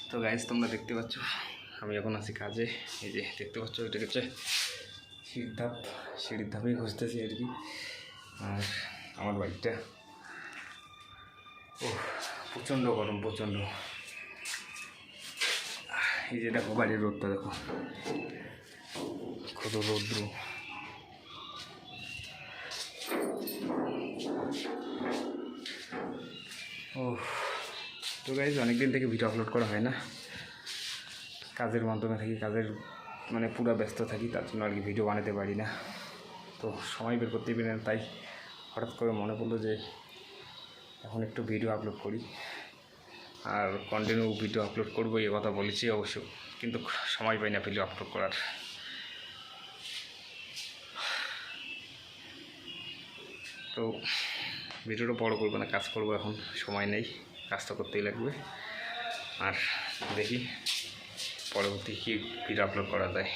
তো গাইজ তোমরা দেখতে পাচ্ছ আমি এখন আছি কাজে। এই যে দেখতে পাচ্ছ এটা হচ্ছে সিঁড়ির ধাপেই খুঁজতেছি আর কি। আর আমার বাইকটা ও প্রচণ্ড গরম, প্রচণ্ড। এই যে দেখো বাড়ির রোদটা দেখো, কত রৌদ্র। ও তো গাইজ অনেকদিন থেকে ভিডিও আপলোড করা হয় না, কাজের মাধ্যমে থাকি, কাজের মানে পুরো ব্যস্ত থাকি, তার জন্য আর কি ভিডিও বানাতে পারি না। তো সময় বের করতে পারি না, তাই হঠাৎ করে মনে পড়লো যে এখন একটু ভিডিও আপলোড করি। আর কন্টিনিউ ভিডিও আপলোড করবো এ কথা বলেছি অবশ্য, কিন্তু সময় পাই না ভিডিও আপলোড করার। তো ভিডিওটা বড় করবো না, কাজ করবো, এখন সময় নেই, কাজটা করতেই লাগবে। আর দেখি পরবর্তী কী ভিডিও আপলোড করা যায়।